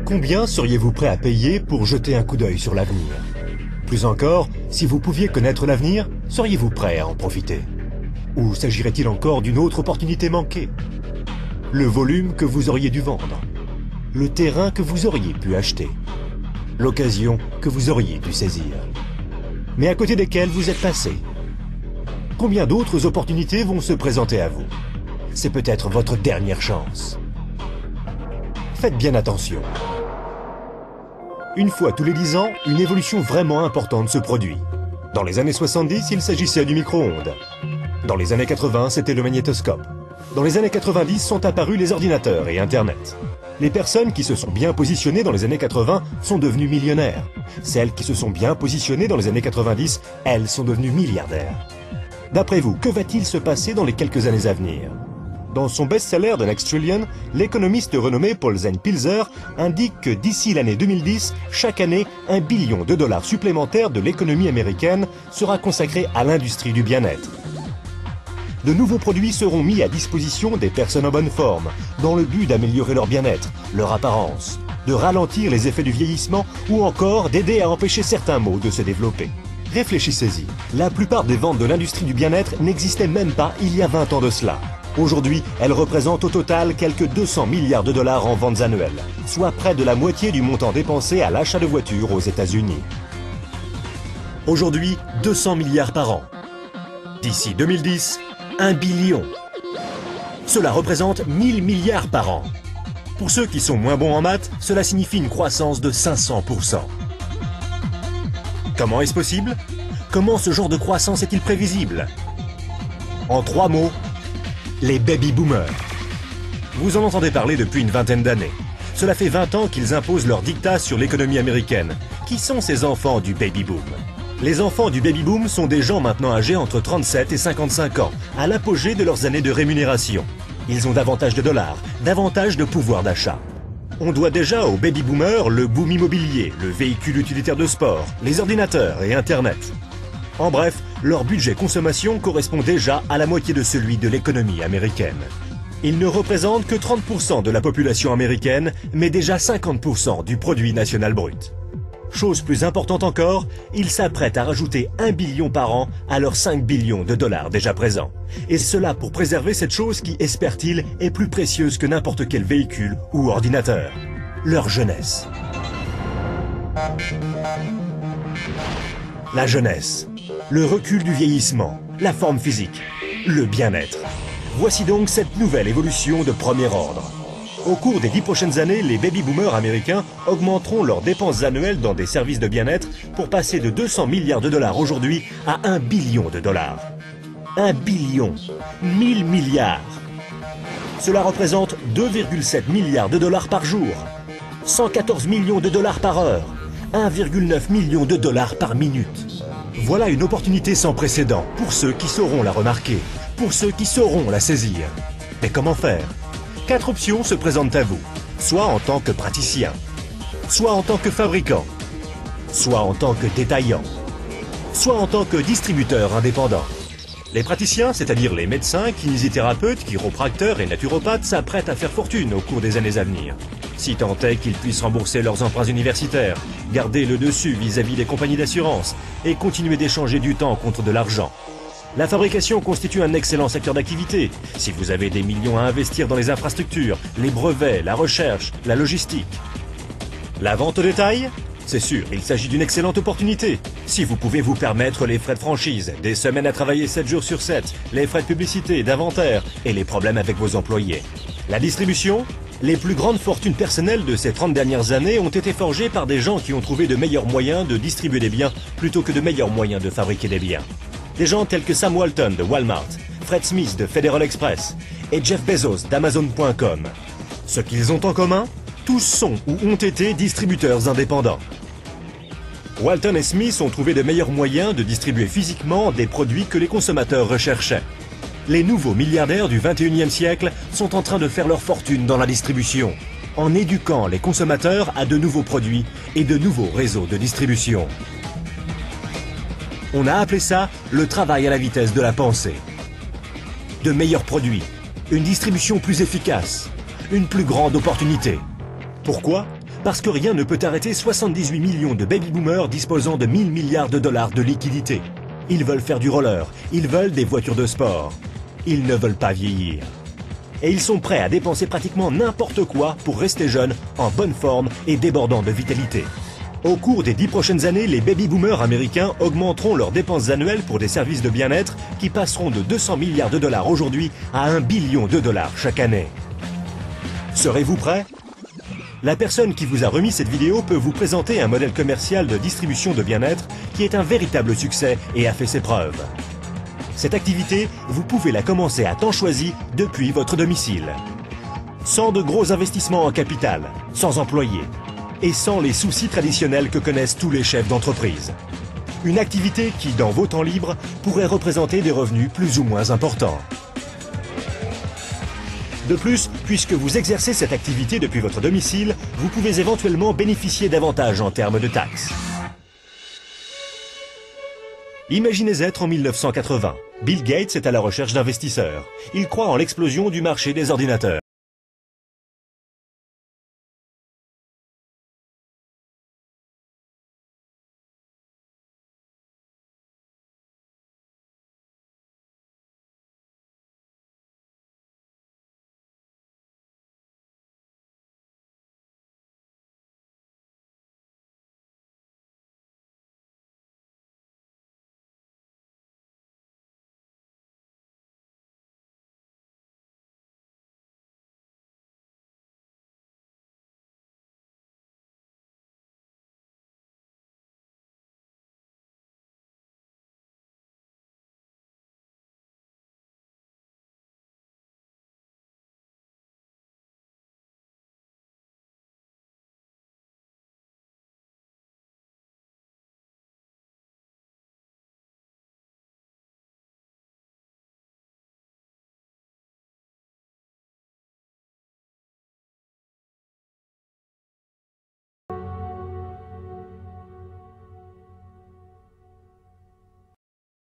Combien seriez-vous prêt à payer pour jeter un coup d'œil sur l'avenir? Plus encore, si vous pouviez connaître l'avenir, seriez-vous prêt à en profiter? Ou s'agirait-il encore d'une autre opportunité manquée? Le volume que vous auriez dû vendre? Le terrain que vous auriez pu acheter? L'occasion que vous auriez dû saisir? Mais à côté desquelles vous êtes passé? Combien d'autres opportunités vont se présenter à vous? C'est peut-être votre dernière chance. Faites bien attention. Une fois tous les 10 ans, une évolution vraiment importante se produit. Dans les années 70, il s'agissait du micro-ondes. Dans les années 80, c'était le magnétoscope. Dans les années 90 sont apparus les ordinateurs et Internet. Les personnes qui se sont bien positionnées dans les années 80 sont devenues millionnaires. Celles qui se sont bien positionnées dans les années 90, elles sont devenues milliardaires. D'après vous, que va-t-il se passer dans les quelques années à venir? Dans son best-seller The Next Trillion, l'économiste renommé Paul Pilzer indique que d'ici l'année 2010, chaque année, 1 billion de dollars supplémentaires de l'économie américaine sera consacré à l'industrie du bien-être. De nouveaux produits seront mis à disposition des personnes en bonne forme, dans le but d'améliorer leur bien-être, leur apparence, de ralentir les effets du vieillissement ou encore d'aider à empêcher certains maux de se développer. Réfléchissez-y, la plupart des ventes de l'industrie du bien-être n'existaient même pas il y a 20 ans de cela. Aujourd'hui, elles représentent au total quelques 200 milliards de dollars en ventes annuelles, soit près de la moitié du montant dépensé à l'achat de voitures aux États-Unis. Aujourd'hui, 200 milliards par an. D'ici 2010, 1 billion. Cela représente 1000 milliards par an. Pour ceux qui sont moins bons en maths, cela signifie une croissance de 500%. Comment est-ce possible? Comment ce genre de croissance est-il prévisible? En 3 mots, les baby-boomers. Vous en entendez parler depuis une vingtaine d'années. Cela fait 20 ans qu'ils imposent leur diktat sur l'économie américaine. Qui sont ces enfants du baby-boom? Les enfants du baby-boom sont des gens maintenant âgés entre 37 et 55 ans, à l'apogée de leurs années de rémunération. Ils ont davantage de dollars, davantage de pouvoir d'achat. On doit déjà aux baby-boomers le boom immobilier, le véhicule utilitaire de sport, les ordinateurs et Internet. En bref, leur budget consommation correspond déjà à la moitié de celui de l'économie américaine. Ils ne représentent que 30% de la population américaine, mais déjà 50% du produit national brut. Chose plus importante encore, ils s'apprêtent à rajouter 1 billion par an à leurs 5 billions de dollars déjà présents. Et cela pour préserver cette chose qui, espèrent-ils, est plus précieuse que n'importe quel véhicule ou ordinateur. Leur jeunesse. La jeunesse. Le recul du vieillissement, la forme physique, le bien-être. Voici donc cette nouvelle évolution de premier ordre. Au cours des 10 prochaines années, les baby-boomers américains augmenteront leurs dépenses annuelles dans des services de bien-être pour passer de 200 milliards de dollars aujourd'hui à 1 billion de dollars. 1 billion, 1000 milliards. Cela représente 2,7 milliards de dollars par jour, 114 millions de dollars par heure, 1,9 million de dollars par minute. Voilà une opportunité sans précédent pour ceux qui sauront la remarquer, pour ceux qui sauront la saisir. Mais comment faire? 4 options se présentent à vous, soit en tant que praticien, soit en tant que fabricant, soit en tant que détaillant, soit en tant que distributeur indépendant. Les praticiens, c'est-à-dire les médecins, kinésithérapeutes, chiropracteurs et naturopathes, s'apprêtent à faire fortune au cours des années à venir. Si tant est qu'ils puissent rembourser leurs emprunts universitaires, garder le dessus vis-à-vis des compagnies d'assurance et continuer d'échanger du temps contre de l'argent. La fabrication constitue un excellent secteur d'activité, si vous avez des millions à investir dans les infrastructures, les brevets, la recherche, la logistique. La vente au détail? C'est sûr, il s'agit d'une excellente opportunité. Si vous pouvez vous permettre les frais de franchise, des semaines à travailler 7 jours sur 7, les frais de publicité, d'inventaire et les problèmes avec vos employés. La distribution? Les plus grandes fortunes personnelles de ces 30 dernières années ont été forgées par des gens qui ont trouvé de meilleurs moyens de distribuer des biens plutôt que de meilleurs moyens de fabriquer des biens. Des gens tels que Sam Walton de Walmart, Fred Smith de Federal Express et Jeff Bezos d'Amazon.com. Ce qu'ils ont en commun? Tous sont ou ont été distributeurs indépendants. Walton et Smith ont trouvé de meilleurs moyens de distribuer physiquement des produits que les consommateurs recherchaient. Les nouveaux milliardaires du 21e siècle sont en train de faire leur fortune dans la distribution, en éduquant les consommateurs à de nouveaux produits et de nouveaux réseaux de distribution. On a appelé ça le travail à la vitesse de la pensée. De meilleurs produits, une distribution plus efficace, une plus grande opportunité. Pourquoi? Parce que rien ne peut arrêter 78 millions de baby-boomers disposant de 1000 milliards de dollars de liquidités. Ils veulent faire du roller, ils veulent des voitures de sport. Ils ne veulent pas vieillir. Et ils sont prêts à dépenser pratiquement n'importe quoi pour rester jeunes, en bonne forme et débordants de vitalité. Au cours des 10 prochaines années, les baby-boomers américains augmenteront leurs dépenses annuelles pour des services de bien-être qui passeront de 200 milliards de dollars aujourd'hui à 1 billion de dollars chaque année. Serez-vous prêts? La personne qui vous a remis cette vidéo peut vous présenter un modèle commercial de distribution de bien-être qui est un véritable succès et a fait ses preuves. Cette activité, vous pouvez la commencer à temps choisi depuis votre domicile. Sans de gros investissements en capital, sans employés et sans les soucis traditionnels que connaissent tous les chefs d'entreprise. Une activité qui, dans vos temps libres, pourrait représenter des revenus plus ou moins importants. De plus, puisque vous exercez cette activité depuis votre domicile, vous pouvez éventuellement bénéficier d'avantages en termes de taxes. Imaginez être en 1980. Bill Gates est à la recherche d'investisseurs. Il croit en l'explosion du marché des ordinateurs.